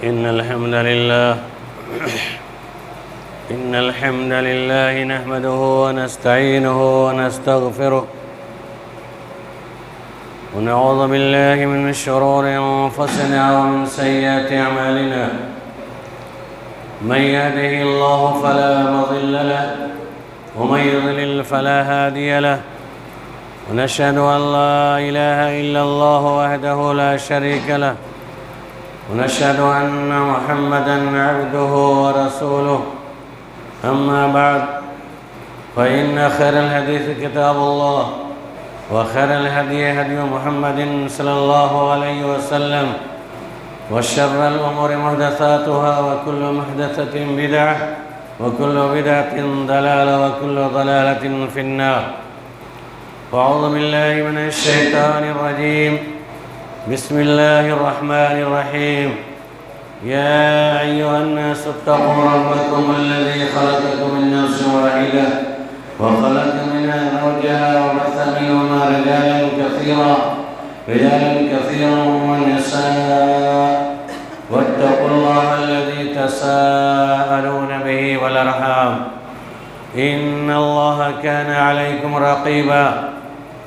إن الحمد لله نحمده ونستعينه ونستغفره ونعوذ بالله من شرور أنفسنا ومن سيئات أعمالنا. من يهده الله فلا مضل له ومن يضلل فلا هادي له. ونشهد أن لا إله إلا الله وحده لا شريك له ونشهد أن محمدًا عبده ورسوله. أما بعد فإن خير الحديث كتاب الله وخير الهدي هدي محمد صلى الله عليه وسلم وشر الأمور محدثاتها وكل محدثة بدعة وكل بدعة ضلالة وكل ضلالة في النار. أعوذ بالله من الشيطان الرجيم. بسم الله الرحمن الرحيم. يا أيها الناس اتقوا ربكم الذي خلقكم من نفس واحدة وخلق منها زوجها وبث منهما رجالا كثيرا ونساء واتقوا الله الذي تساءلون به والأرحام إن الله كان عليكم رقيبا.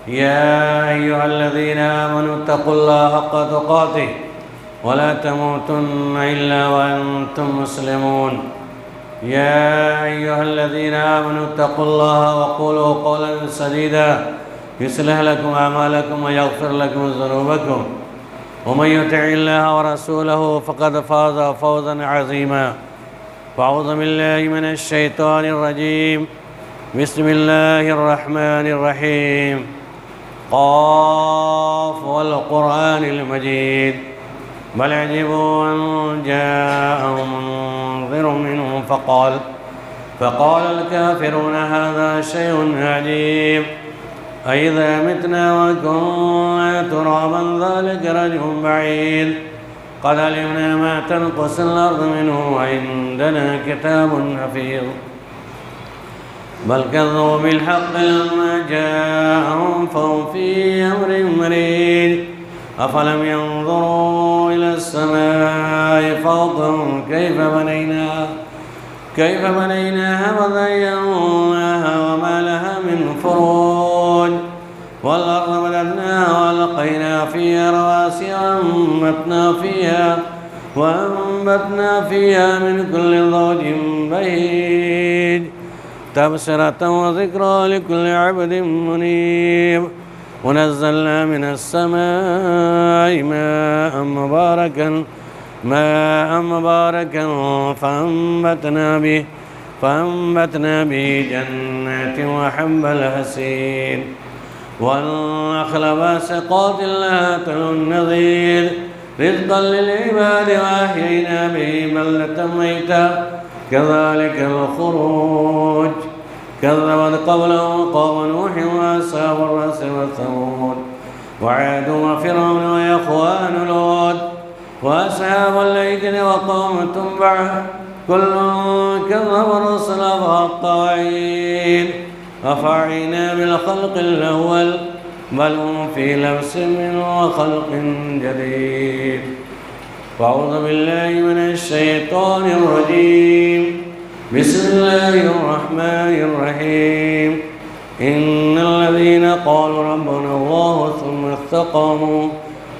يا أيها الذين آمنوا اتقوا الله حق تقاته ولا تموتن إلا وأنتم مسلمون. يا أيها الذين آمنوا اتقوا الله وقولوا قولا سديدا يصلح لكم أعمالكم ويغفر لكم ذنوبكم ومن يطع الله ورسوله فقد فاز فوزا عظيما. فأعوذ بالله من الشيطان الرجيم. بسم الله الرحمن الرحيم. قاف والقرآن المجيد بل عجبوا أن جاءهم منذر منهم فقال الكافرون هذا شيء عجيب أئذا متنا وكنا ترابا ذلك رجع بعيد قد علمنا ما تنقص الأرض منه وعندنا كتاب حفيظ بل كذبوا بالحق لما جاءهم فهم في أمر مريج أفلم ينظروا إلى السماء فوقهم كيف بنيناها وزيناها وما لها من فروج والأرض مددناها وألقينا فيها رواسي وأنبتنا فيها من كل زوج بهيج تبصرة وذكرى لكل عبد منيب. ونزلنا من السماء ماء مباركا فأنبتنا به جنات وحب الحسين والنخل باسقات لها طلع نضيد رزقا للعباد وأحيينا به بلدة ميتا كذلك الخروج. كذبت قبلهم قوم نوح وأصحاب الرس وثمود وعاد وفرعون وإخوان لوط وأصحاب الأيكة وقوم تبع كل كذب الرسل فحق وعيد أفعينا بالخلق الأول بل هم في لبس منه وخلق جديد. أعوذ بالله من الشيطان الرجيم. بسم الله الرحمن الرحيم. إن الذين قالوا ربنا الله ثم استقاموا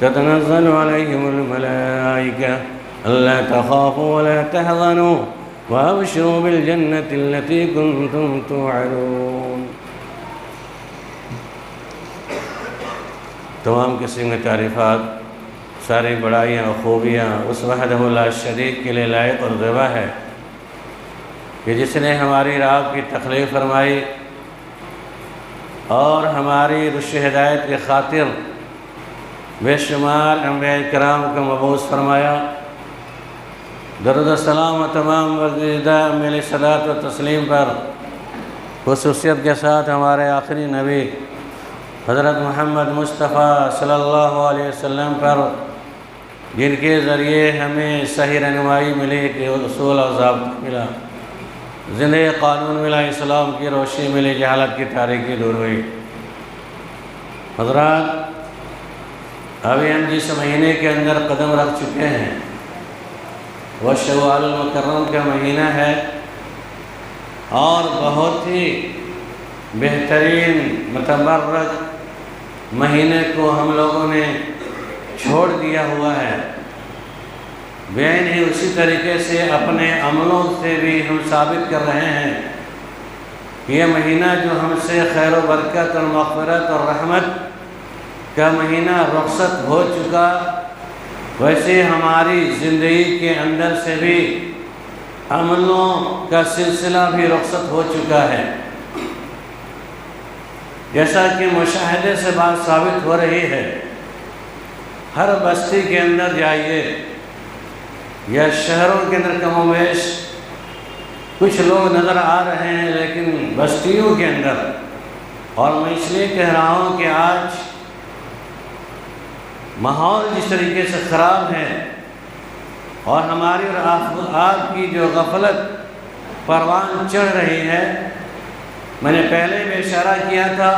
تتنزل عليهم الملائكة ألا تخافوا ولا تحزنوا وأبشروا بالجنة التي كنتم توعدون. تمام قسم کی تعریفات ساری بڑائیاں و خوبیاں اس وحدہ لا شریک کے لیے لائق اور روا ہے کہ جس نے ہماری راہ کی تخلیق فرمائی اور ہماری رشد ہدایت کی خاطر بے شمار انبیاء کرام کو مبعوث فرمایا. درود السلام و تمام وزیدہ علیہ صلاۃ و تسلیم پر خصوصیت کے ساتھ ہمارے آخری نبی حضرت محمد مصطفیٰ صلی اللہ علیہ وسلم پر جن کے ذریعے ہمیں صحیح رہنمائی ملی کہ اصول اور ضابطہ ملا زندگی قانون ملا اسلام کی روشنی ملی جہالت کی تاریکی دور ہوئی. حضرات ابھی ہم جس مہینے کے اندر قدم رکھ چکے ہیں وہ شوال المکرم کا مہینہ ہے اور بہت ہی بہترین متبرک مہینے کو ہم لوگوں نے چھوڑ دیا ہوا ہے۔ بین ہی اسی طریقے سے اپنے عملوں سے بھی ہم ثابت کر رہے ہیں کہ یہ مہینہ جو ہم سے خیر و برکت اور مغفرت اور رحمت کا مہینہ رخصت ہو چکا، ویسے ہماری زندگی کے اندر سے بھی عملوں کا سلسلہ بھی رخصت ہو چکا ہے۔ جیسا کہ مشاہدے سے بات ثابت ہو رہی ہے، ہر بستی کے اندر جائیے یا شہروں کے اندر کم و بیش کچھ لوگ نظر آ رہے ہیں، لیکن بستیوں کے اندر، اور میں اس لیے کہہ رہا ہوں کہ آج ماحول جس طریقے سے خراب ہے اور ہماری اور آپ کی جو غفلت پروان چڑھ رہی ہے، میں نے پہلے بھی اشارہ کیا تھا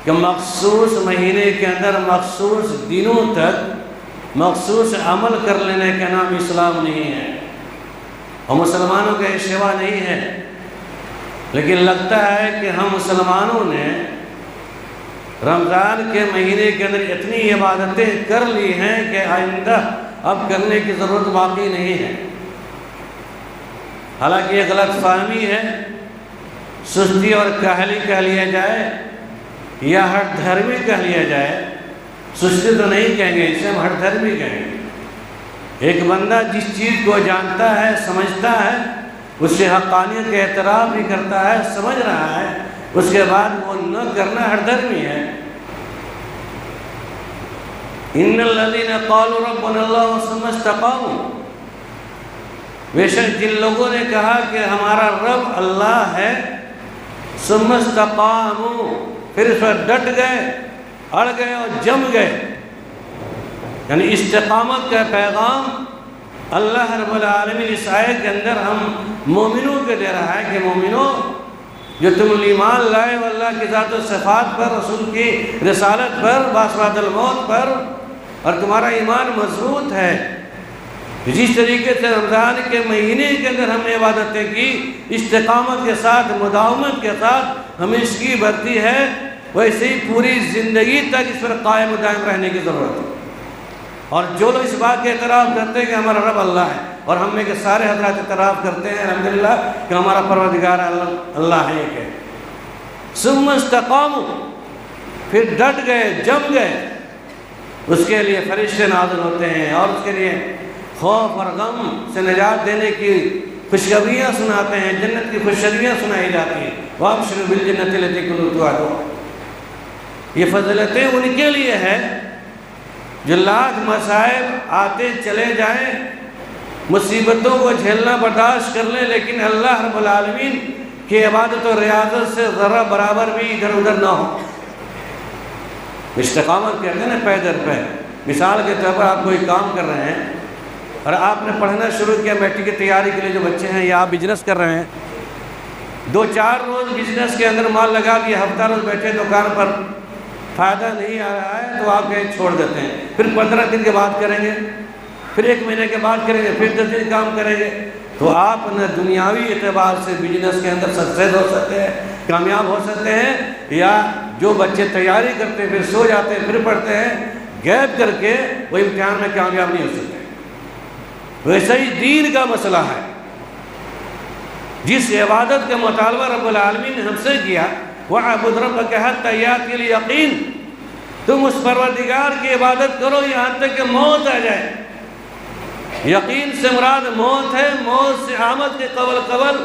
کہ مخصوص مہینے کے اندر مخصوص دنوں تک مخصوص عمل کر لینے کا نام اسلام نہیں ہے اور مسلمانوں کا یہ شیوا نہیں ہے۔ لیکن لگتا ہے کہ ہم مسلمانوں نے رمضان کے مہینے کے اندر اتنی عبادتیں کر لی ہیں کہ آئندہ اب کرنے کی ضرورت باقی نہیں ہے۔ حالانکہ یہ غلط فہمی ہے، سستی اور کاہلی کہہ لیا جائے یا ہٹ دھرمی کہہ لیا جائے۔ سستی تو نہیں کہیں گے، اسے ہم ہٹ دھرمی کہیں گے۔ ایک بندہ جس چیز کو جانتا ہے، سمجھتا ہے، اس سے حقانیت کا اعتراف بھی کرتا ہے، سمجھ رہا ہے، اس کے بعد وہ نہ کرنا ہٹ دھرمی ہے۔ ان الذین قالوا ربنا اللہ ثم استقاموا، بے شک جن لوگوں نے کہا کہ ہمارا رب اللہ ہے، ثم استقاموا، پھر اس پر ڈٹ گئے، اڑ گئے اور جم گئے، یعنی استقامت کا پیغام اللہ رب العالمین اس آیت کے اندر ہم مومنوں کے دے رہا ہے کہ مومنوں، جو تم ایمان لائے ہو اللہ کی ذات و صفات پر، رسول کی رسالت پر، بعد بعد الموت پر، اور تمہارا ایمان مضبوط ہے، جس طریقے سے رمضان کے مہینے کے اندر ہم نے عبادتیں کی، استقامت کے ساتھ، مداومت کے ساتھ ہمیں اس کی برتی ہے، ویسے ہی پوری زندگی تک اس پر قائم و دائم رہنے کی ضرورت ہے۔ اور جو لوگ اس بات کے اعتراف کرتے ہیں کہ ہمارا رب اللہ ہے، اور ہم میں کے سارے حضرات اعتراف کرتے ہیں الحمدللہ کہ ہمارا پروردگار اللہ ہے، کہ ثم استقاموا، پھر ڈٹ گئے، جم گئے، اس کے لیے فرشتے نازل ہوتے ہیں اور اس کے لیے خوف اور غم سے نجات دینے کی خوشخبریاں سناتے ہیں، جنت کی خوشخبریاں سنائی جاتی ہیں۔ وَأَبْشِرُوا بِالْجَنَّةِ الَّتِي كُنتُمْ تُوعَدُونَ، یہ فضیلتیں ان کے لیے ہے جو لاکھ مصائب آتے چلے جائیں، مصیبتوں کو جھیلنا برداشت کر لیں، لیکن اللہ رب العالمین کی عبادت و ریاضت سے ذرہ برابر بھی ادھر ادھر نہ ہو۔ استقامت کہتے ہیں نا پے در پے۔ مثال کے طور پر آپ کوئی کام کر رہے ہیں اور آپ نے پڑھنا شروع کیا میٹرک کی تیاری کے لیے، جو بچے ہیں، یا آپ بزنس کر رہے ہیں، 2-4 روز بزنس کے اندر مال لگا دیا، ہفتہ روز بیٹھے دکان پر، فائدہ نہیں آ رہا ہے تو آپ کہیں چھوڑ دیتے ہیں، پھر 15 دن کے بعد کریں گے، پھر 1 مہینے کے بعد کریں گے، پھر 10 دن کام کریں گے، تو آپ نہ دنیاوی اعتبار سے بزنس کے اندر سکسیس ہو سکتے ہیں، کامیاب ہو سکتے ہیں، یا جو بچے تیاری کرتے ہیں پھر سو جاتے ہیں پھر پڑھتے ہیں، غیب کر کے وہ امتحان میں کامیاب نہیں ہو سکتے۔ ویسا ہی دین کا مسئلہ ہے، جس عبادت کا مطالبہ رب العالمین نے ہم سے کیا، وَاعْبُدْ رَبَّكَ حَتَّىٰ يَأْتِيَ الْيَقِينُ، تم اس پروردگار کی عبادت کرو یہاں تک کہ موت آ جائے۔ یقین سے مراد موت ہے، موت سے آمد کے قبل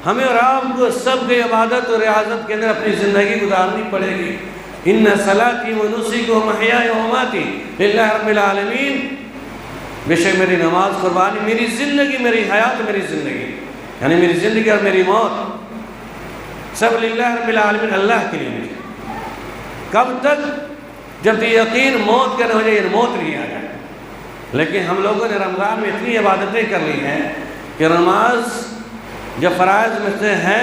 ہمیں اور آپ کو سب کی عبادت اور ریاضت کے اندر اپنی زندگی گزارنی پڑے گی۔ ان صلاتی و نسکی و محیای و مماتی للہ رب العالمین، بے شک میری نماز، قربانی، میری زندگی، میری حیات، میری زندگی، یعنی میری زندگی اور میری موت سب للہ رب العالمین، اللہ کے لیے۔ کب تک؟ جب یقین موت کا نہ ہو جائے، موت نہیں آ جائے۔ لیکن ہم لوگوں نے رمضان میں اتنی عبادتیں کر لی ہیں کہ نماز جو فرائض میں سے ہے،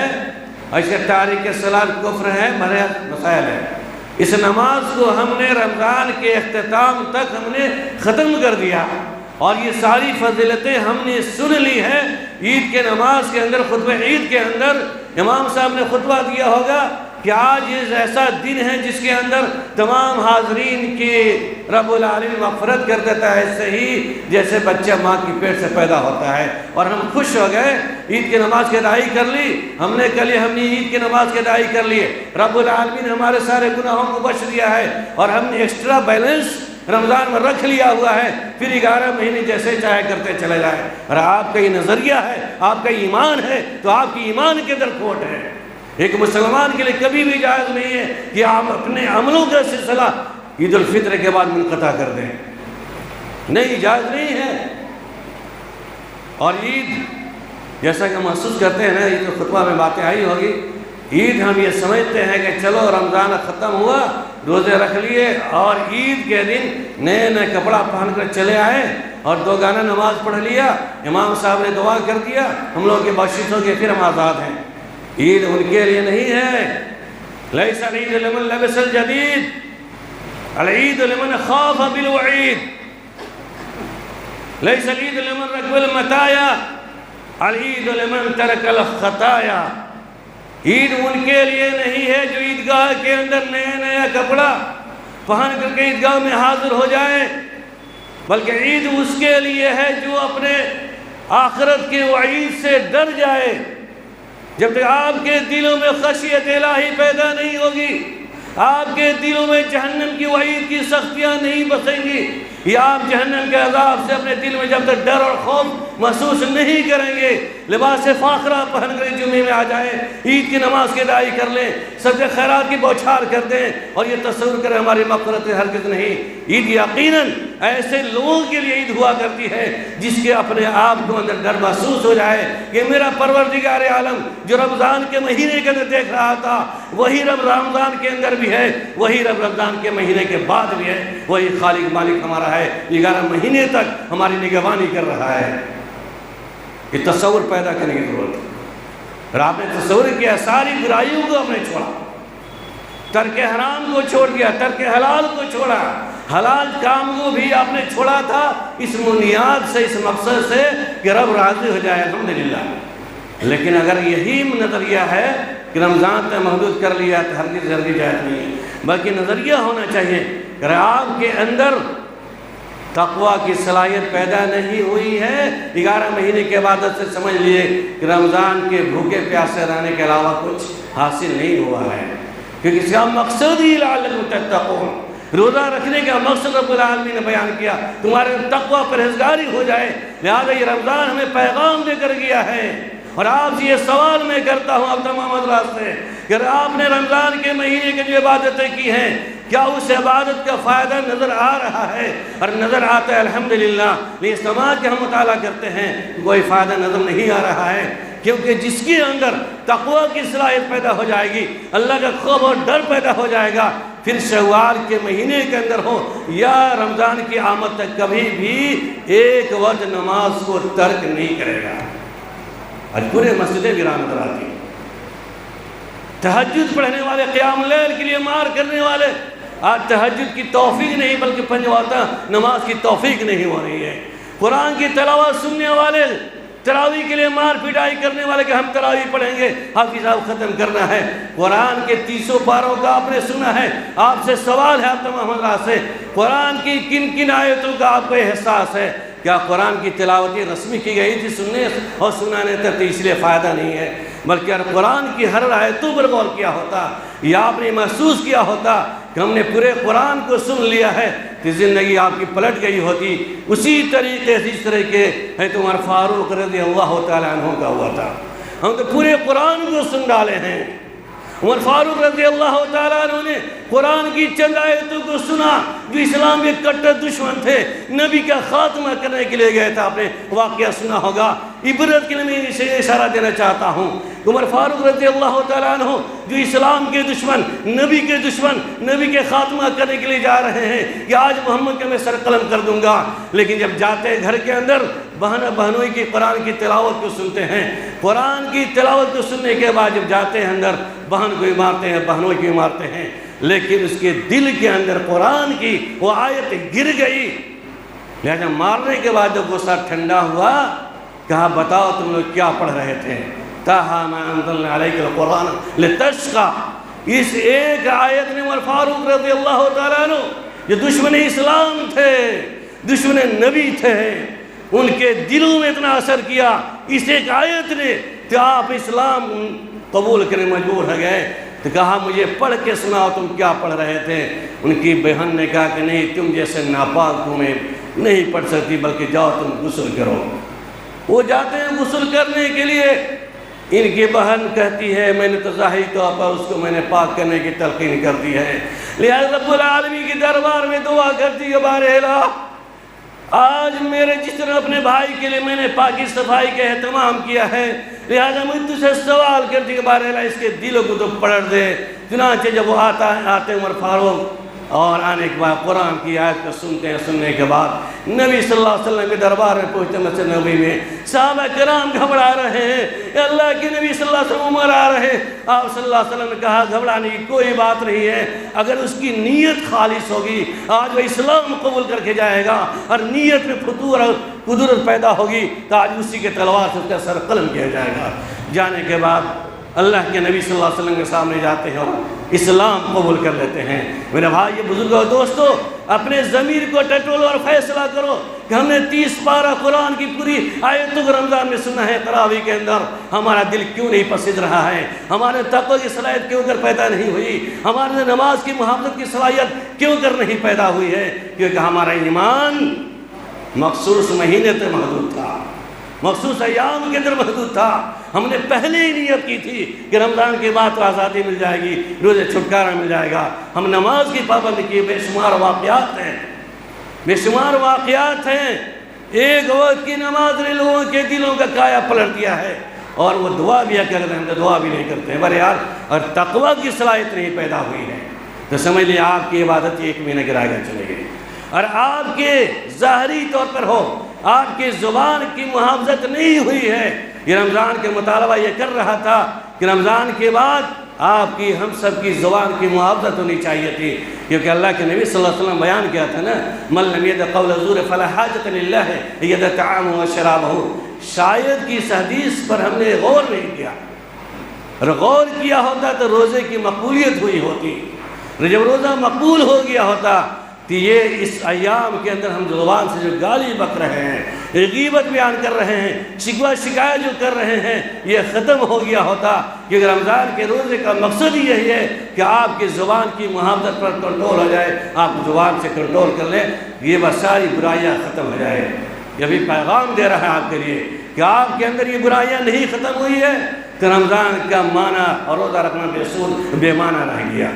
اور اس کے تاریک صلاۃ کفر ہے، بڑے مسائل ہے، اس نماز کو ہم نے رمضان کے اختتام تک ہم نے ختم کر دیا، اور یہ ساری فضیلتیں ہم نے سن لی ہیں عید کے نماز کے اندر، خطبہ عید کے اندر امام صاحب نے خطبہ دیا ہوگا کہ آج یہ ایسا دن ہے جس کے اندر تمام حاضرین کی رب العالمین مغفرت کر دیتا ہے، صحیح جیسے بچہ ماں کی پیٹ سے پیدا ہوتا ہے۔ اور ہم خوش ہو گئے، عید کی نماز کی ادائیگی کر لی ہم نے عید کی نماز کی ادائیگی کر لی، رب العالمین ہمارے سارے گناہوں کو بخش دیا ہے، اور ہم نے ایکسٹرا بیلنس رمضان میں رکھ لیا ہوا ہے، پھر 11 مہینے جیسے چاہے کرتے چلے جائیں۔ اور آپ کا یہ نظریہ ہے، آپ کا ایمان ہے، تو آپ کی ایمان کے اندر کھوٹ ہے۔ ایک مسلمان کے لیے کبھی بھی جائز نہیں ہے کہ آپ اپنے عملوں کا سلسلہ عید الفطر کے بعد منقطع کر دیں، نہیں، جائز نہیں ہے۔ اور عید جیسا کہ محسوس کرتے ہیں نا، یہ جو خطبہ میں باتیں آئی ہوگی، عید ہم یہ سمجھتے ہیں کہ چلو رمضان ختم ہوا، روزے رکھ لیے اور عید کے دن نئے نئے کپڑا پہن کر چلے آئے اور 2 گانا نماز پڑھ لیا، امام صاحب نے دعا کر دیا، ہم لوگ کے بخشش ہو گئے، پھر ہم آزاد ہیں۔ عید ان کے لیے نہیں ہے۔ لیس العید لمن لبس الجدید، العید لمن خاف بالوعید، لیس العید لمن رکب المطایا، العید لمن ترک الخطایا۔ عید ان کے لیے نہیں ہے جو عیدگاہ کے اندر نیا کپڑا پہن کر کے عیدگاہ میں حاضر ہو جائے، بلکہ عید اس کے لیے ہے جو اپنے آخرت کے وعید سے ڈر جائے۔ جب تک آپ کے دلوں میں خشیت الہی پیدا نہیں ہوگی، آپ کے دلوں میں جہنم کی وعید کی سختیاں نہیں بسیں گی، یا آپ جہنم کے عذاب سے اپنے دل میں جب تک ڈر اور خوف محسوس نہیں کریں گے، لباس فاخرہ پہن کر جمعے میں آ جائیں، عید کی نماز کی ادائیگی کر لیں، صدقہ خیرات کی بوچھار کر دیں اور یہ تصور کریں ہماری مغفرت ہرگز نہیں۔ عید یقیناً ایسے لوگوں کے لیے عید ہوا کرتی ہے جس کے اپنے آپ کو اندر ڈر محسوس ہو جائے کہ میرا پروردگار عالم جو رمضان کے مہینے کے اندر دیکھ رہا تھا وہی رب رمضان کے اندر بھی ہے، وہی رب رمضان کے مہینے کے بعد بھی ہے، وہی خالق مالک ہمارا ہے، 11 مہینے تک ہماری نگہبانی کر رہا ہے۔ یہ تصور پیدا کرنے کی ضرورت ہے۔ اور آپ نے تصور کیا ساری برائیوں کو ہم نے چھوڑا، ترک حرام کو چھوڑ دیا، ترک حلال کو چھوڑا، حلال کام کو بھی آپ نے چھوڑا تھا اس بنیاد سے، اس مقصد سے کہ رب راضی ہو جائے، الحمدللہ۔ لیکن اگر یہی نظریہ ہے کہ رمضان تک محدود کر لیا تو ہرگز جائز نہیں ہے، بلکہ نظریہ ہونا چاہیے کہ آپ کے اندر تقوی کی صلاحیت پیدا نہیں ہوئی ہے، 11 مہینے کے عبادت سے سمجھ لیے کہ رمضان کے بھوکے پیاسے رہنے کے علاوہ کچھ حاصل نہیں ہوا ہے، کیونکہ اس کا مقصد ہی لعلکم تتقون، روزہ رکھنے کا مقصد رب العالمین نے بیان کیا تمہارے تقوی پرہیزگاری ہو جائے، لہذا یہ رمضان ہمیں پیغام دے کر گیا ہے۔ اور آپ سے یہ سوال میں کرتا ہوں اب تمام حضرات سے کہ آپ نے رمضان کے مہینے کے جو عبادتیں کی ہیں کیا اس عبادت کا فائدہ نظر آ رہا ہے؟ اور نظر آتا ہے الحمدللہ، لیکن سماج کے ہم مطالعہ کرتے ہیں کوئی فائدہ نظر نہیں آ رہا ہے، کیونکہ جس کے اندر تقوی کی صلاحیت پیدا ہو جائے گی، اللہ کا خوف اور ڈر پیدا ہو جائے گا، پھر شوال کے مہینے کے اندر ہو یا رمضان کی آمد تک کبھی بھی ایک وقت نماز کو ترک نہیں کرے گا۔ آج پورے مسجدیں ویران نظر آتی ہیں، تہجد پڑھنے والے، قیام اللیل کے لیے مار کرنے والے، آج تہجد کی توفیق نہیں بلکہ 5 وقت نماز کی توفیق نہیں ہو رہی ہے۔ قرآن کی تلاوت سننے والے، تراویح کے لیے مار پٹائی کرنے والے کہ ہم تراویح پڑھیں گے، حافظ صاحب ختم کرنا ہے۔ قرآن کے 300 پاروں کا آپ نے سنا ہے، آپ سے سوال ہے آپ تمام حضرات سے، قرآن کی کن کن آیتوں کا آپ کو احساس ہے؟ کیا قرآن کی تلاوت رسمی کی گئی تھی سننے اور سنانے تک؟ تو اس لیے فائدہ نہیں ہے، بلکہ اگر قرآن کی ہر آیتوں پر غور کیا ہوتا یا آپ نے محسوس کیا ہوتا کہ ہم نے پورے قرآن کو سن لیا ہے تو زندگی آپ کی پلٹ گئی ہوتی۔ اسی طریقے سے اس طرح کے حضرت عمر فاروق رضی اللہ تعالیٰ عنہ کا ہوا تھا، ہم تو پورے قرآن کو سن ڈالے ہیں۔ عمر فاروق رضی اللہ تعالیٰ عنہ نے قرآن کی چند آیتوں کو سنا جو اسلام کے کٹر دشمن تھے، نبی کا خاتمہ کرنے کے لیے گئے تھے، آپ نے واقعہ سنا ہوگا۔ عبرت کے لیے میں اسے اشارہ دینا چاہتا ہوں، عمر فاروق رضی اللہ تعالیٰ عنہ جو اسلام کے دشمن، نبی کے دشمن، نبی کے خاتمہ کرنے کے لیے جا رہے ہیں کہ آج محمد کا میں سر قلم کر دوں گا، لیکن جب جاتے ہیں گھر کے اندر بہنوئی کی قرآن کی تلاوت کو سنتے ہیں، قرآن کی تلاوت کو سننے کے بعد جب جاتے ہیں اندر بہن کو مارتے ہیں، بہنوئی کو مارتے ہیں، لیکن اس کے دل کے اندر قرآن کی وہ آیت گر گئی لہذا مارنے کے بعد جب غصہ ٹھنڈا ہوا کہا بتاؤ تم لوگ کیا پڑھ رہے تھے؟ تاہا ما انزلنا علیک القرآن لتشقى، اس ایک آیت نے عمر فاروق رضی اللہ تعالیٰ عنہ جو دشمن اسلام تھے، دشمن نبی تھے، ان کے دلوں میں اتنا اثر کیا اس ایک آیت نے کہ آپ اسلام قبول کرنے مجبور ہو گئے۔ تو کہا مجھے پڑھ کے سناؤ تم کیا پڑھ رہے تھے؟ ان کی بہن نے کہا کہ نہیں، تم جیسے ناپاک تمہیں نہیں پڑھ سکتی، بلکہ جاؤ تم غسل کرو۔ وہ جاتے ہیں غسل کرنے کے لیے، ان کی بہن کہتی ہے میں نے تو ظاہری طور پر اس کو میں نے پاک کرنے کی تلقین کر دی ہے، لہذا رب العالمین کے دربار میں دعا کرتی ہے بار الہ آج میرے جس طرح اپنے بھائی کے لیے میں نے پاکی صفائی کا اہتمام کیا ہے، لہذا میں تجھ سے سوال کرتی کہ بار الہ اس کے دلوں کو تو پلٹ دے۔ چنانچہ جب وہ آتے عمر فاروق اور آنے کے بعد قرآن کی آیت کو سنتے ہیں، سننے کے بعد نبی صلی اللہ علیہ وسلم کے دربار میں پہنچتے مسجد نبوی میں، صحابہ کرام گھبرا رہے ہیں، اللہ کے نبی صلی اللہ علیہ وسلم عمر آ رہے ہیں۔ آپ صلی اللہ علیہ وسلم نے کہا گھبرانے کی کوئی بات نہیں ہے، اگر اس کی نیت خالص ہوگی آج وہ اسلام قبول کر کے جائے گا، اور نیت میں فتور اور قدرت پیدا ہوگی تو آج اسی کے تلوار سے اس کا سر قلم کیا جائے گا۔ جانے کے بعد اللہ کے نبی صلی اللہ علیہ وسلم کے سامنے جاتے ہیں اور اسلام قبول کر لیتے ہیں۔ میرے بھائی یہ بزرگوں دوستو، اپنے ضمیر کو ٹٹولو اور فیصلہ کرو کہ ہم نے 30 پارہ قرآن کی پوری آیتوں کو رمضان میں سنا ہے، تراویح کے اندر ہمارا دل کیوں نہیں پسند رہا ہے؟ ہمارے تقوی کی صلاحیت کیوں کر پیدا نہیں ہوئی؟ ہمارے نماز کی محافظت کی صلاحیت کیوں کر نہیں پیدا ہوئی ہے؟ کیونکہ ہمارا ایمان مخصوص مہینے تک محدود تھا، مخصوص ایام کے اندر محدود تھا۔ ہم نے پہلے ہی نیت کی تھی کہ رمضان کے بعد تو آزادی مل جائے گی، روزے چھٹکارا مل جائے گا۔ ہم نماز کی پابندی کی، بے شمار واقعات ہیں، بے شمار واقعات ہیں۔ ایک وقت کی نماز نے لوگوں کے دلوں کا کایا پلٹ دیا ہے، اور وہ دعا بھی کر رہے ہیں، دعا بھی نہیں کرتے ہیں بہرحال، اور تقوی کی صلاحیت نہیں پیدا ہوئی ہے تو سمجھ لیں آپ کی عبادت ایک مہینے کے رائے گا چلے گئی، اور آپ کے ظاہری طور پر ہو، آپ کی زبان کی محافظت نہیں ہوئی ہے۔ یہ رمضان کے مطالبہ یہ کر رہا تھا کہ رمضان کے بعد آپ کی ہم سب کی زبان کی محافظت ہونی چاہیے تھی، کیونکہ اللہ کے نبی صلی اللہ علیہ وسلم بیان کیا تھا نا، من لم يدع قول الزور فلا حاجة لله يدع طعامه وشرابه۔ شاید کی اس حدیث پر ہم نے غور نہیں کیا، اور غور کیا ہوتا تو روزے کی مقبولیت ہوئی ہوتی، جب روزہ مقبول ہو گیا ہوتا کہ یہ اس ایام کے اندر ہم زبان سے جو گالی بک رہے ہیں، غیبت بیان کر رہے ہیں، شکوہ شکایت جو کر رہے ہیں، یہ ختم ہو گیا ہوتا۔ کہ رمضان کے روزے کا مقصد ہی یہی ہے کہ آپ کی زبان کی محافظت پر کنٹرول ہو جائے، آپ زبان سے کنٹرول کر لیں، یہ بس ساری برائیاں ختم ہو جائے۔ یہ بھی پیغام دے رہا ہے آپ کے لیے کہ آپ کے اندر یہ برائیاں نہیں ختم ہوئی ہے تو رمضان کا معنی اور روزہ رکھنا بے سود بے معنی رہ گیا۔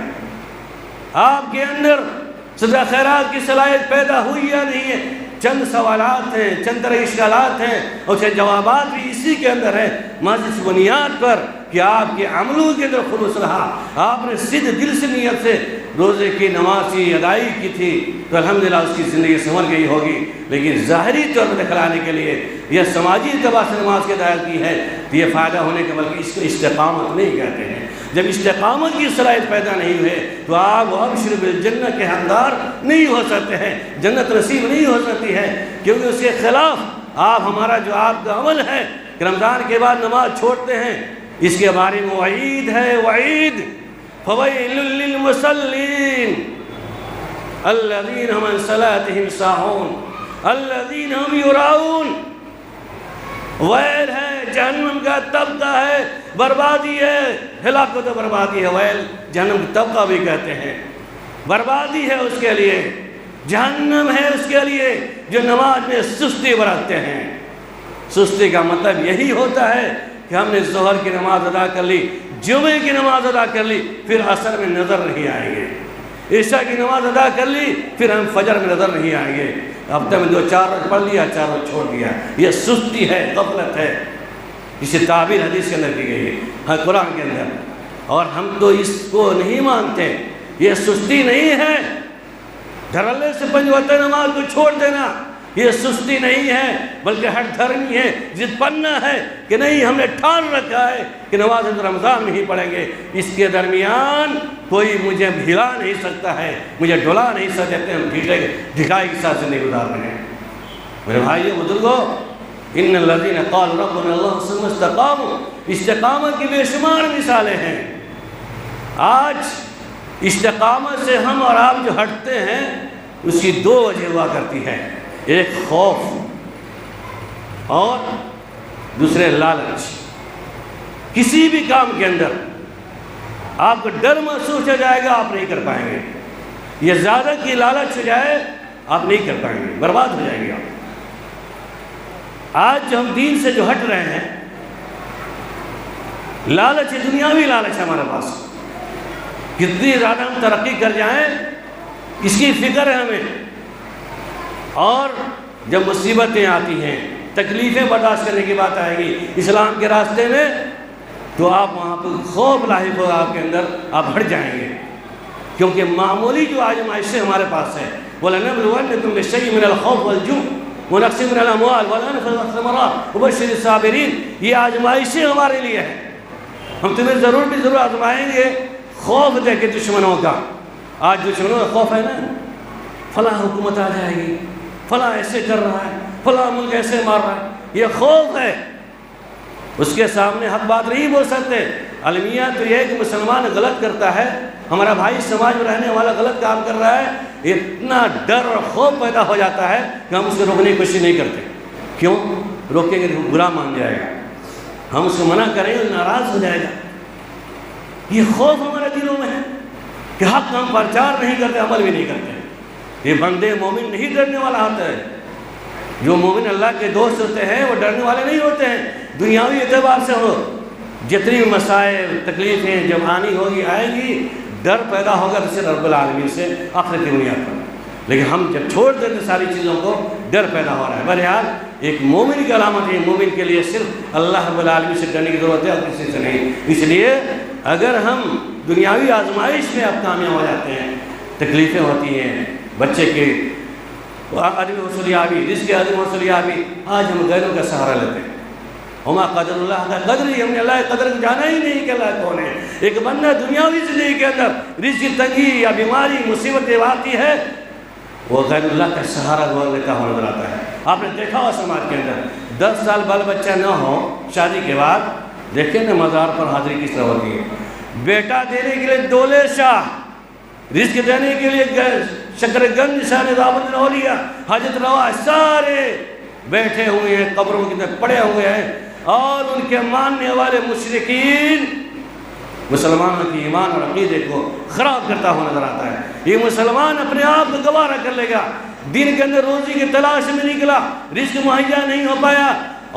آپ کے اندر صدقہ خیرات کی صلاحیت پیدا ہوئی یا نہیں ہے؟ چند سوالات ہیں، چند طرح اشکالات ہیں، اور جوابات بھی اسی کے اندر ہیں، محض اس بنیاد پر کہ آپ کے عملوں کے اندر خلوص رہا، آپ نے سید دل سے نیت سے روزے کی نماز کی ادائی کی تھی تو الحمدللہ اس کی زندگی سنور گئی ہوگی۔ لیکن ظاہری طور پر دکھلانے کے لیے یا سماجی اعتبار سے نماز کی ادائی کی ہے تو یہ فائدہ ہونے کے بلکہ اس کو استقامت نہیں کہتے ہیں۔ جب استقامت کی صلاحیت پیدا نہیں ہوئے تو آپ ابشر بالجنہ کے حقدار نہیں ہو سکتے ہیں، جنت نصیب نہیں ہو سکتی ہے، کیونکہ اس کے خلاف آپ ہمارا جو آپ کا عمل ہے کہ رمضان کے بعد نماز چھوڑتے ہیں، اس کے بارے میں وعید ہے، وعید فویل للمصلین الذین هم عن صلاتهم ساہون الذین هم یراؤون۔ ویل ہے، جہنم کا طبقہ ہے، بربادی ہے، ہلاکت و بربادی ہے۔ ویل جہنم کا طبقہ بھی کہتے ہیں، بربادی ہے اس کے لیے، جہنم ہے اس کے لیے جو نماز میں سستی برتتے ہیں۔ سستی کا مطلب یہی ہوتا ہے کہ ہم نے ظہر کی نماز ادا کر لی، جمعے کی نماز ادا کر لی، پھر عصر میں نظر نہیں آئیں گے، عشاء کی نماز ادا کر لی، پھر ہم فجر میں نظر نہیں آئیں گے، ہفتے میں 2-4 روز پڑھ لیا، 4 روز چھوڑ دیا۔ یہ سستی ہے، غفلت ہے، اسے تعبیر حدیث کے اندر کی گئی ہے، قرآن کے اندر، اور ہم تو اس کو نہیں مانتے۔ یہ سستی نہیں ہے، دھڑلے سے 5 وقت نماز کو چھوڑ دینا، یہ سستی نہیں ہے، بلکہ ہر دھرمی ہے، ضد پنا ہے کہ نہیں ہم نے ٹھان رکھا ہے کہ نماز رمضان میں ہی پڑھیں گے، اس کے درمیان کوئی مجھے ہلا نہیں سکتا ہے، مجھے ڈھلا نہیں سکتے، ہم ڈھکائی کے ساتھ زندگی گزار رہے ہیں۔ میرے بھائیو بزرگوں، ان الذین قالوا ربنا اللہ ثم استقاموا، استقامت کی بے شمار مثالیں ہیں۔ آج استقامت سے ہم اور آپ جو ہٹتے ہیں اس کی دو وجہ ہوا کرتی ہے، ایک خوف اور دوسرے لالچ۔ کسی بھی کام کے اندر آپ کو ڈر محسوس ہو جائے گا، آپ نہیں کر پائیں گے۔ یہ زیادہ کی لالچ ہو جائے آپ نہیں کر پائیں گے، برباد ہو جائیں گے آپ۔ آج جو ہم دین سے جو ہٹ رہے ہیں، لالچ دنیاوی لالچ ہے ہمارے پاس، کتنی زیادہ ہم ترقی کر جائیں اس کی فکر ہے ہمیں، اور جب مصیبتیں آتی ہیں، تکلیفیں برداشت کرنے کی بات آئے گی اسلام کے راستے میں، تو آپ وہاں پہ خوف لاحق ہوگا آپ کے اندر، آپ ہٹ جائیں گے۔ کیونکہ معمولی جو آزمائشیں ہمارے پاس ہے، وَلَنَبْلُوَنَّكُمْ بِشَيْءٍ مِنَ الْخَوْفِ وَالْجُوعِ وَنَقْصٍ مِنَ الْأَمْوَالِ وَالْأَنْفُسِ وَالثَّمَرَاتِ وَبَشِّرِ الصَّابِرِينَ۔ یہ آزمائشیں ہمارے لیے ہیں، ہم تمہیں ضرور آزمائیں گے۔ خوف دے کے دشمنوں کا، آج دشمنوں کا خوف ہے نا، فلاں حکومت آ جائے گی، فلاں ایسے کر رہا ہے، فلاں ملک ایسے مار رہا ہے، یہ خوف ہے۔ اس کے سامنے حق بات نہیں بول سکتے۔ المیہ تو یہ ہے کہ مسلمان غلط کرتا ہے، ہمارا بھائی سماج میں رہنے والا غلط کام کر رہا ہے، اتنا ڈر اور خوف پیدا ہو جاتا ہے کہ ہم اس کو روکنے کی کوشش نہیں کرتے۔ کیوں؟ روکیں گے تو برا مان جائے گا، ہم اس کو منع کریں گے ناراض ہو جائے گا۔ یہ خوف ہمارے دلوں میں ہے کہ حق ہم پرچار نہیں کرتے، عمل بھی نہیں کرتے۔ یہ بندے مومن نہیں ڈرنے والا ہوتا ہے، جو مومن اللہ کے دوست ہوتے ہیں وہ ڈرنے والے نہیں ہوتے ہیں۔ دنیاوی اعتبار سے ہو، جتنی مسائل تکلیفیں جب آنی ہوگی آئے گی، ڈر پیدا ہوگا صرف رب العالمین سے آخرت کی بنیاد پر۔ لیکن ہم جب چھوڑ دیتے ساری چیزوں کو، ڈر پیدا ہو رہا ہے۔ بہرحال ایک مومن کی علامت ہے، مومن کے لیے صرف اللہ رب العالمین سے ڈرنے کی ضرورت ہے اور کسی سے نہیں۔ اس لیے اگر ہم دنیاوی آزمائش میں اب کامیاب ہو جاتے ہیں، تکلیفیں ہوتی ہیں، بچے کے عدم حصولیابی، رزق کے عدم حصولیابی، آج ہم غیروں کا سہارا لیتے ہیں۔ ہما قدر اللہ کا قدر ہی، ہم نے اللہ قدر کو جانا ہی نہیں کہ اللہ کون ہے۔ ایک بندہ دنیاوی زندگی کے اندر رزق کی تنگی یا بیماری مصیبتیں آتی ہے، وہ غیر اللہ کا سہارا لیتا ہوا نظر آتا ہے۔ آپ نے دیکھا ہوا سماج کے اندر 10 سال بال بچہ نہ ہو شادی کے بعد، دیکھیں نا مزار پر حاضری کس طرح ہوتی ہے۔ بیٹا دینے کے لیے دولے شاہ، رزق دینے کے لیے شکر گنج شاہ نظام الاولیاء، حضرت روا، سارے بیٹھے ہوئے ہیں، قبروں کی طرف پڑے ہوئے ہیں، اور ان کے ماننے والے مشرکین مسلمانوں کی ایمان اور عقیدے کو خراب کرتا ہوا نظر آتا ہے۔ یہ مسلمان اپنے آپ کو گوارا کر لے گا، دین کے اندر روزی کی تلاش میں نکلا، رزق مہیا نہیں ہو پایا،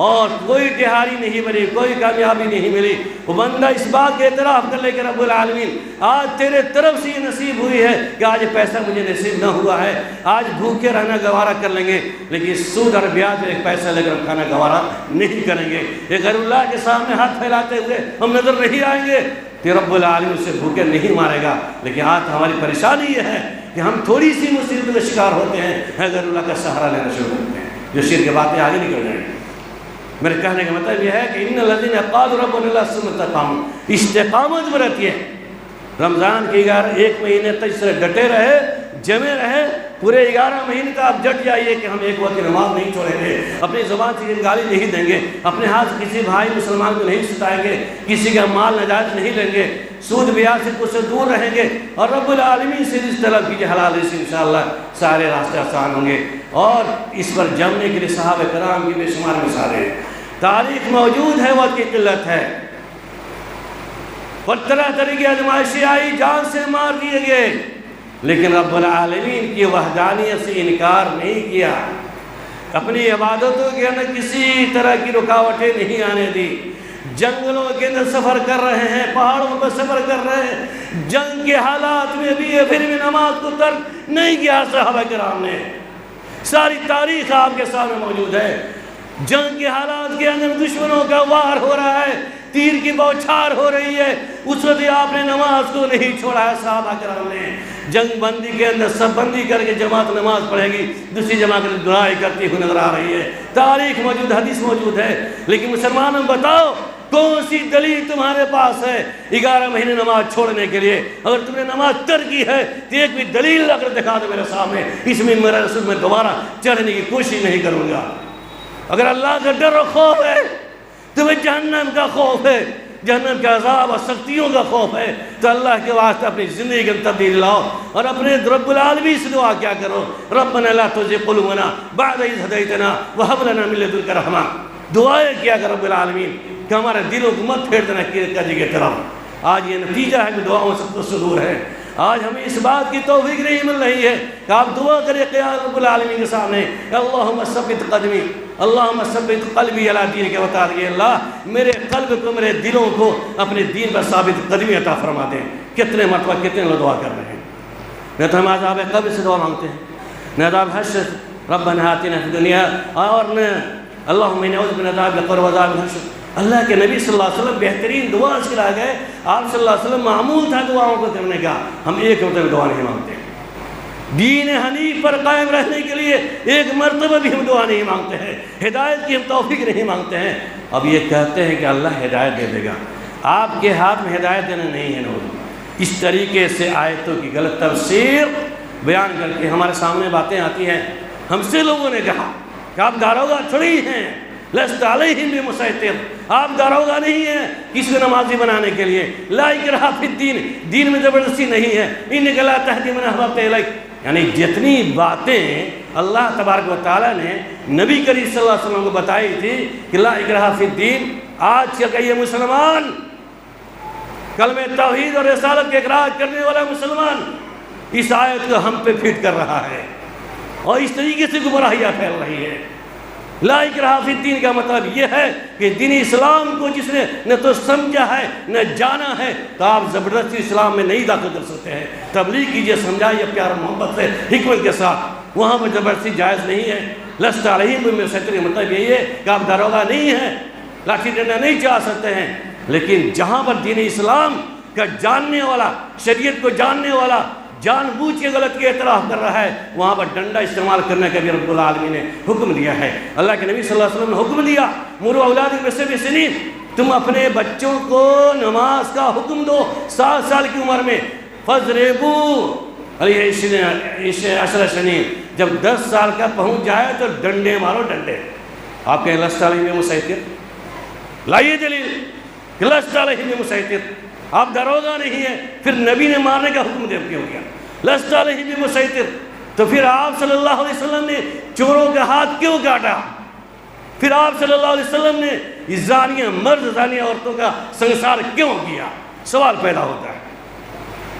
اور کوئی تہاری نہیں ملی، کوئی کامیابی نہیں ملی، وہ بندہ اس بات کے اعتراف کر لے کہ رب العالمین آج تیرے طرف سے یہ نصیب ہوئی ہے کہ آج پیسہ مجھے نصیب نہ ہوا ہے، آج بھوکے رہنا گوارا کر لیں گے، لیکن سود اور بیاج میں ایک پیسہ لے کر کھانا گوارا نہیں کریں گے۔ یہ غیر اللہ کے سامنے ہاتھ پھیلاتے ہوئے ہم نظر نہیں آئیں گے کہ رب العالمین اسے بھوکے نہیں مارے گا۔ لیکن آج ہماری پریشانی یہ ہے کہ ہم تھوڑی سی مصیبت کا شکار ہوتے ہیں، غیر اللہ کا سہارا لینا شروع کرتے ہیں، جو شرک کے باتیں آگے نکل جائیں گے۔ میرے کہنے کا مطلب یہ ہے کہ ان الذین قالوا ربنا اللہ ثم استقاموا، استقامت میں رہتی ہے۔ رمضان کی 1 مہینے تک اس طرح ڈٹے رہے، جمے رہے، پورے 11 مہینے تک آپ ڈٹ جائیے کہ ہم ایک وقت کی نماز نہیں چھوڑیں گے، اپنی زبان سے گالی نہیں دیں گے، اپنے ہاتھ سے کسی بھائی مسلمان کو نہیں ستائیں گے، کسی کا مال ناجائز نہیں لیں گے، سود بیاج سے کچھ سے دور رہیں گے، اور رب العالمین سے رزق طلب کیجیے، حلال رزق انشاءاللہ سارے راستے آسان ہوں گے۔ اور اس پر جمنے کے لیے صحابہ کرام کی بے شمار مثالیں، تاریخ موجود ہے، وقت کی قلت ہے، اور طرح طرح کی آزمائشیں آئی، جان سے مار دیے گئے، لیکن رب العالمین کی وحدانیت سے انکار نہیں کیا، اپنی عبادتوں کے اندر کسی طرح کی رکاوٹیں نہیں آنے دی۔ جنگلوں کے اندر سفر کر رہے ہیں، پہاڑوں پر سفر کر رہے ہیں، جنگ کے حالات میں بھی پھر بھی نماز کو ترک نہیں کیا صحابہ کرام نے۔ ساری تاریخ آپ کے سامنے موجود ہے، جنگ کے حالات کے اندر دشمنوں کا وار ہو رہا ہے، تیر کی بوچھار ہو رہی ہے، اس وقت آپ نے نماز کو نہیں چھوڑا ہے۔ صحابہ کرام نے جنگ بندی کے اندر سب بندی کر کے جماعت نماز پڑھے گی، دوسری جماعت دعائیں کرتی ہوئی نظر آ رہی ہے، تاریخ موجود، حدیث موجود ہے۔ لیکن مسلمانوں بتاؤ کون سی دلیل تمہارے پاس ہے 11 مہینے نماز چھوڑنے کے لیے؟ اگر تم نے نماز ترک کی ہے تو ایک بھی دلیل اگر دکھا دو میرے سامنے، اس میں میرا رسول میں دوبارہ چڑھنے کی کوشش نہیں کروں گا۔ اگر اللہ کا ڈر و خوف ہے، تمہیں جہنم کا خوف ہے، جہنم کے عذاب اور سختیوں کا خوف ہے، تو اللہ کے واسطے اپنی زندگی کی تبدیلی لاؤ اور اپنے رب العالمین سے دعا کیا کرو، ربنا لا تزغ قلوبنا بعد إذ هديتنا وهب لنا من لدنك رحمة۔ دعائیں کیا کر رب العالمین کہ ہمارے دلوں کو مت پھیر دینا قاضی کی طرف۔ آج یہ نتیجہ ہے کہ دعاؤں سے صدور ہے۔ آج ہمیں اس بات کی توفیق نہیں مل رہی ہے کہ آپ دعا کریں قیام رب العالمین کے سامنے، اللہم ثبت قدمی، اللہم ثبت قلبی علی دینک وطاعتک، کہ اللہ میرے قلب کو، میرے دلوں کو اپنے دین پر ثابت قدمی عطا فرما دیں۔ کتنے مرتبہ کتنے لوگ دعا کر رہے ہیں؟ نہ تو ہم عذاب قبر سے دعا مانگتے ہیں، نہ عذاب حشر ربنا آتنا فی الدنیا، اور نہ اللہم انی اعوذ بک من عذاب القبر وعذاب الحشر۔ اللہ کے نبی صلی اللہ علیہ وسلم بہترین دعا سکھلا گئے، آپ صلی اللہ علیہ وسلم معمول تھا دعاؤں کو کرنے کا، ہم ایک مرتبہ دعا نہیں مانگتے۔ دین حنیف پر قائم رہنے کے لیے ایک مرتبہ بھی ہم دعا نہیں مانگتے ہیں، ہدایت کی ہم توفیق نہیں مانگتے ہیں۔ اب یہ کہتے ہیں کہ اللہ ہدایت دے دے گا، آپ کے ہاتھ میں ہدایت دینا نہیں ہے۔ نوز اس طریقے سے آیتوں کی غلط تفسیر بیان کر کے ہمارے سامنے باتیں آتی ہیں۔ ہم سے لوگوں نے کہا کہ آپ داروغہ تھوڑی ہیں، لست علیہم بمسیطر، آپ داروغہ نہیں ہیں کسی کو نمازی بنانے کے لیے، لا اکراہ فی الدین، دین میں زبردستی نہیں ہے، انک لا تہدی من احببت الیک۔ یعنی جتنی باتیں اللہ تبارک و تعالیٰ نے نبی کریم صلی اللہ علیہ وسلم کو بتائی تھی کہ لا اکراہ فی الدین، آج کا یہ مسلمان، کلمہ توحید اور رسالت کے اقرار کرنے والا مسلمان اس آیت کو ہم پہ فٹ کر رہا ہے اور اس طریقے سے گمراہیاں پھیل رہی ہے۔ لا اکراہ فی الدین کا مطلب یہ ہے کہ دین اسلام کو جس نے نہ تو سمجھا ہے نہ جانا ہے، تو آپ زبردستی اسلام میں نہیں داخل کر سکتے ہیں۔ تبلیغ کیجئے، سمجھائیے پیار محبت سے، حکمت کے ساتھ، وہاں پر زبردستی جائز نہیں ہے۔ لست علیہم بمسیطر کا مطلب یہی ہے کہ آپ داروغہ نہیں ہیں، لاٹھی ڈنڈا نہیں چلا سکتے ہیں، لیکن جہاں پر دین اسلام کا جاننے والا، شریعت کو جاننے والا جان بوجھ کے غلط کے اعتراف کر رہا ہے، وہاں پر ڈنڈا استعمال کرنے کا بھی رب العالمین نے حکم دیا ہے۔ اللہ کے نبی صلی اللہ علیہ وسلم نے حکم دیا، مروا اولادکم بالسبع سنین، تم اپنے بچوں کو نماز کا حکم دو 7 سال کی عمر میں، فَاضْرِبُوا عَلَيْهِ 10 سنین، جب 10 سال کا پہنچ جائے تو ڈنڈے مارو، ڈنڈے۔ آپ کہیں لست علیہم بمسیطر، لائیے دلیل کہ لست علیہم بمسیطر، آپ داروغہ نہیں ہیں، پھر نبی نے مارنے کا حکم دے کیوں کیا؟ لست علیہم بمسیطر، تو پھر آپ صلی اللہ علیہ وسلم نے چوروں کا ہاتھ کیوں کاٹا؟ پھر آپ صلی اللہ علیہ وسلم نے زانیہ مرد زانیہ عورتوں کا سنسار کیوں کیا؟ سوال پیدا ہوتا ہے۔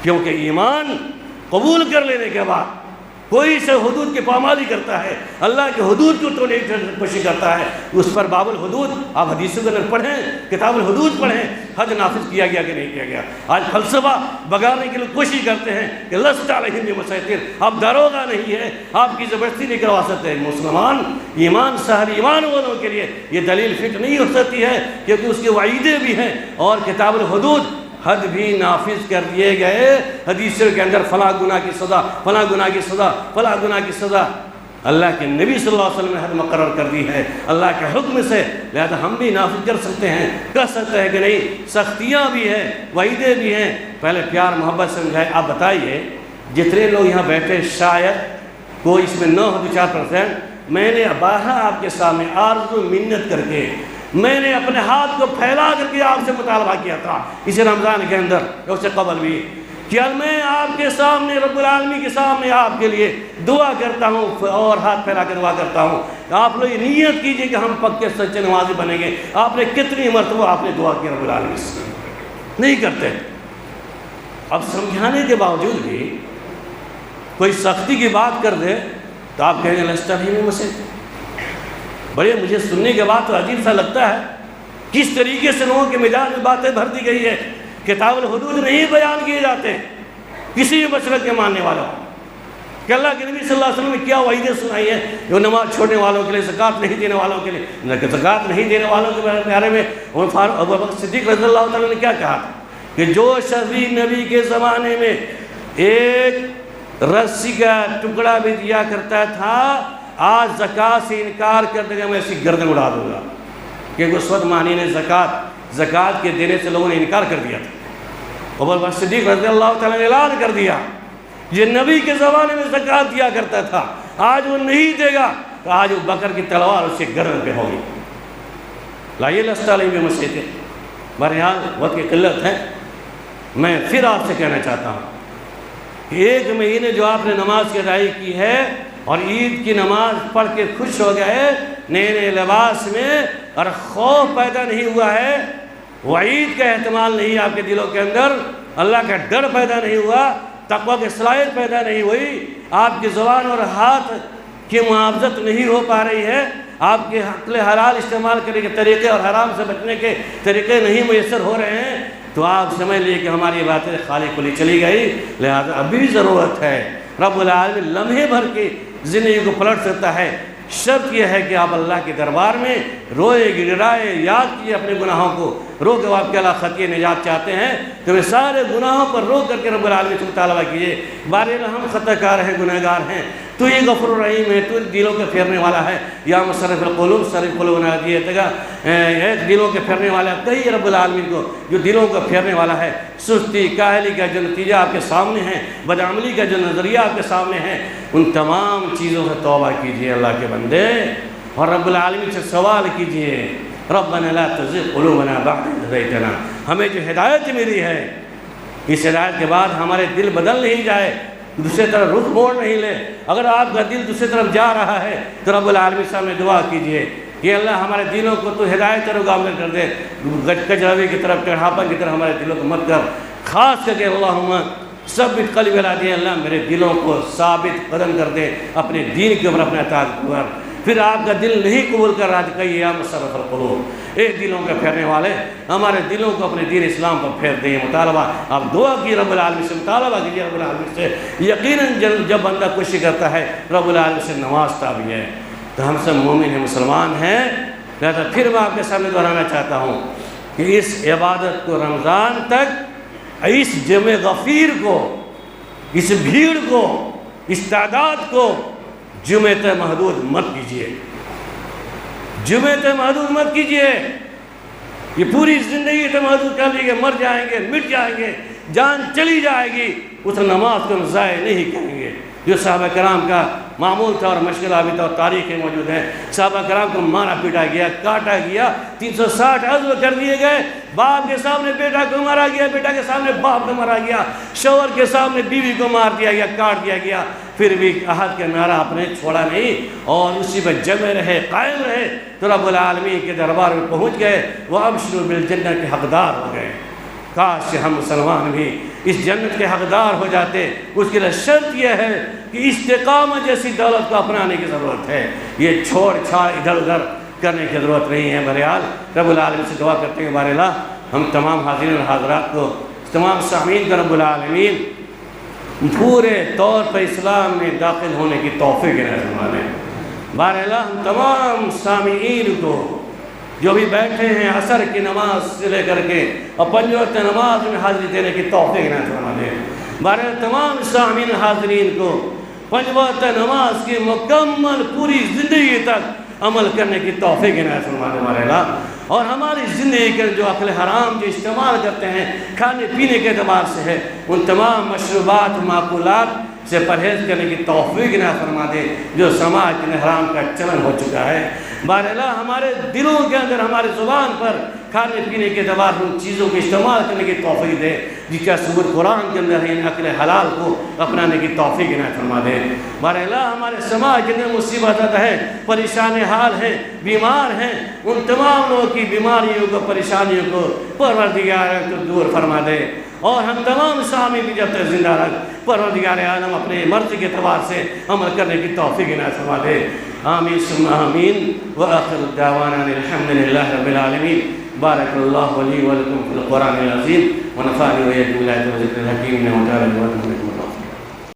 کیونکہ ایمان قبول کر لینے کے بعد کوئی سے حدود کی پامالی کرتا ہے، اللہ کے حدود کو توڑنے کی کوشش کرتا ہے، اس پر باب الحدود، آپ حدیثوں کے اندر پڑھیں، کتاب الحدود پڑھیں، حد نافذ کیا گیا کہ نہیں کیا گیا۔ آج فلسفہ بگاڑنے کے لیے کوشش کرتے ہیں کہ لست علیہم بمسیطر، آپ داروغہ نہیں ہے، آپ کی زبردستی نہیں کروا سکتے۔ مسلمان ایمان صاحب ایمان والوں کے لیے یہ دلیل فٹ نہیں ہو سکتی ہے، کیونکہ اس کے وعیدے بھی ہیں اور کتاب الحدود، حد بھی نافذ کر دیے گئے حدیثوں کے اندر، فلاں گناہ کی سزا، فلاں گناہ کی سزا، فلاں گناہ کی سزا، اللہ کے نبی صلی اللہ علیہ وسلم نے حد مقرر کر دی ہے اللہ کے حکم سے، لہذا ہم بھی نافذ کر سکتے ہیں، کر سکتے ہیں کہ نہیں۔ سختیاں بھی ہیں، وعیدے بھی ہیں، پہلے پیار محبت سمجھائے۔ آپ بتائیے جتنے لوگ یہاں بیٹھے شاید کوئی اس میں 9-4%، میں نے باہر آپ کے سامنے آرزو منت کر کے، میں نے اپنے ہاتھ کو پھیلا کر کے آپ سے مطالبہ کیا تھا اس رمضان کے اندر، اس سے قبل بھی، کہ میں آپ کے سامنے رب العالمین کے سامنے آپ کے لیے دعا کرتا ہوں اور ہاتھ پھیلا کر دعا کرتا ہوں۔ آپ لوگ نیت کیجئے کہ ہم پکے سچے نمازی بنیں گے۔ آپ نے کتنی مرتبہ آپ نے دعا کی رب العالمین سے؟ نہیں کرتے۔ اب سمجھانے کے باوجود بھی کوئی سختی کی بات کر دے تو آپ کہیں گے لست علیہم بمسیطر۔ بڑے مجھے سننے کے بعد تو عجیب سا لگتا ہے کس طریقے سے لوگوں کے مزاج میں باتیں بھر دی گئی ہے۔ کتاب الحدود نہیں بیان کیے جاتے کسی بھی مسلک کے ماننے والوں کہ اللہ کے نبی صلی اللہ علیہ وسلم نے کیا وعیدیں سنائی ہیں جو نماز چھوڑنے والوں کے لیے، زکوٰۃ نہیں دینے والوں کے لیے۔ زکوٰۃ نہیں دینے والوں کے بارے میں ابو بکر صدیق رضی اللہ تعالیٰ نے کیا کہا تھا کہ جو شخص نبی کے زمانے میں ایک رسی کا ٹکڑا بھی دیا کرتا تھا، آج زکوٰۃ سے انکار کر دے گا، میں ایسی گردن اڑا دوں گا۔ کہ اس وقت معنی نے زکوٰۃ کے دینے سے لوگوں نے انکار کر دیا تھا۔ ابو بکر صدیق رضی اللہ تعالیٰ نے اعلان کر دیا، یہ نبی کے زمانے میں زکوٰۃ دیا کرتا تھا، آج وہ نہیں دے گا تو آج وہ بکر کی تلوار اس کے گردن پہ ہوگی۔ لائیے لست علیہم مسجد، بہرحال وقت کی قلت ہے، میں پھر آپ سے کہنا چاہتا ہوں کہ ایک مہینے جو آپ نے نماز کی ادائیگی کی ہے اور عید کی نماز پڑھ کے خوش ہو گئے نئے نئے لباس میں، اور خوف پیدا نہیں ہوا ہے، وعید کا احتمال نہیں آپ کے دلوں کے اندر، اللہ کا ڈر پیدا نہیں ہوا، تقویٰ کی صلاحیت پیدا نہیں ہوئی، آپ کی زبان اور ہاتھ کی محافظت نہیں ہو پا رہی ہے، آپ کے عقل حلال استعمال کرنے کے طریقے اور حرام سے بچنے کے طریقے نہیں میسر ہو رہے ہیں، تو آپ سمجھ لیے کہ ہماری باتیں خالی کھلی چلی گئی، لہذا ابھی ضرورت ہے۔ رب العالمین لمحے بھر کی زندگی کو پلٹ سکتا ہے، شرط یہ ہے کہ آپ اللہ کے دربار میں روئے گڑائے، یاد کیے اپنے گناہوں کو، رو کے آپ کے اللہ خطیہ نجات چاہتے ہیں تو وہ سارے گناہوں پر رو کر کے رب العالمین سے مطالبہ کیجئے۔ بارے ہم خطا کار ہیں، گناہ گار ہیں، تو یہ غفور الرحیم ہے، تو دلوں کے پھیرنے والا ہے، یا مصرف القلوب صرف قلوبنا دیتگا، ایک دلوں کے پھیرنے والا کئی رب العالمین کو جو دلوں کو پھیرنے والا ہے۔ سستی کاہلی کا جو نتیجہ آپ کے سامنے ہے، بدعملی کا جو نظریہ آپ کے سامنے ہے، ان تمام چیزوں سے توبہ کیجئے اللہ کے بندے، اور رب العالمین سے سوال کیجئے، ربنا لا تزغ قلوبنا بعد إذ هديتنا، ہمیں جو ہدایت ملی ہے اس ہدایت کے بعد ہمارے دل بدل نہیں جائے، دوسرے طرف رخ موڑ نہیں لے۔ اگر آپ کا دل دوسری طرف جا رہا ہے تو رب العالمین سے ہمیں دعا کیجئے کہ اللہ ہمارے دلوں کو تو ہدایت طرف گامزن کر دے، کجروی کی طرف، ٹیڑھاپن کی طرف ہمارے دلوں کو مت کر، خاص کر کے اللہم ثبت قلبی علی دین، اللہ میرے دلوں کو ثابت قدم کر دے اپنے دین کے اوپر، اپنے اطاعت کے اوپر۔ پھر آپ کا دل نہیں قبول کر رہا تو کہیے یا مصرف القلوب، اے دلوں کے پھیرنے والے، ہمارے دلوں کو اپنے دین اسلام پر پھیر دیں۔ مطالبہ آپ دعا کی رب العالمین سے، مطالبہ کیجیے رب العالمین سے، یقیناً جب بندہ کوشش کرتا ہے رب العالمین سے نوازتا بھی ہے۔ تو ہم سب مومن ہیں، مسلمان ہیں، لہذا پھر میں آپ کے سامنے دہرانا چاہتا ہوں کہ اس عبادت کو رمضان تک، اس جمع غفیر کو، اس بھیڑ کو، اس تعداد کو جمعہ محدود مت کیجئے، جمعہ محدود مت کیجئے۔ یہ پوری زندگی تو محدود کر لیے، مر جائیں گے، مٹ جائیں گے، جان چلی جائے گی، اس نماز کو ہم ضائع نہیں کریں گے۔ جو صحابہ کرام کا معمول تھا اور مشغلہ بھی تھا اور تاریخ میں موجود ہے، صحابہ کرام کو مارا پیٹا گیا، کاٹا گیا، 360 عزم کر دیے گئے، باپ کے سامنے بیٹا کو مارا گیا، بیٹا کے سامنے باپ کو مارا گیا، شوہر کے سامنے بیوی کو مار دیا گیا، کاٹ دیا گیا، پھر بھی عہد کا نعرہ آپ نے چھوڑا نہیں اور اسی پر جمع رہے، قائم رہے، تو رب العالمین کے دربار میں پہنچ گئے، وَأَبْشِرُوا بِالْجَنَّةِ کے حقدار ہو گئے۔ کاش کہ ہم مسلمان بھی اس جنت کے حقدار ہو جاتے۔ اس کے لیے شرط یہ ہے کہ استقامت جیسی دولت کو اپنانے کی ضرورت ہے، یہ چھوڑ چھاڑ ادھر ادھر کرنے کی ضرورت نہیں ہے۔ بہرحال رب العالمین سے دعا کرتے ہیں بہرحال ہم تمام حاضرین اور حاضرات کو، تمام سامعین کا رب العالمین پورے طور پر اسلام میں داخل ہونے کی توفیق عنایت فرما دیں۔ بہرحال ہم تمام سامعین کو جو بھی بیٹھے ہیں عصر کی نماز سے لے کر کے اور 5 وقت نماز میں حاضری دینے کی توفیق عنایت فرما دیں۔ بہرحال تمام سامعین حاضرین کو 5 وقت نماز کی مکمل پوری زندگی تک عمل کرنے کی توفیق عنایت فرما دیں بہرحال، اور ہماری زندگی کے جو عقل حرام جو استعمال کرتے ہیں کھانے پینے کے اعتبار سے ہے، ان تمام مشروبات معقولات سے پرہیز کرنے کی توفیق عنایت فرما دے جو سماج میں حرام کا چلن ہو چکا ہے۔ بہرحال ہمارے دلوں کے اندر، ہمارے زبان پر کھانے پینے کے اعتبار سے ان چیزوں کو استعمال کرنے کی توفیق دے جس کا ثبوت قرآن کے اندر ہے، ان عقل حلال کو اپنانے کی توفیق عنایت فرما دے۔ بہرحال ہمارے سماج کے اندر مصیبت ہے، پریشان حال ہیں، بیمار ہیں، ان تمام لوگوں کی بیماریوں کو، پریشانیوں کو پروردگار تو دور فرما دے، اور ہم تمام سامعین بھی جب تک زندہ رکھ پروردگار عالم اپنے مرضی کے اعتبار سے عمل کرنے کی توفیق عنایت فرما دے۔ آمین ثم آمین، وآخر دعوانا الحمد للہ رب العالمین۔ بارک اللہ لی ولکم فی القرآن العظیم، ونفعنی وإياکم بالآیات والذکر الحکیم، إنه تعالی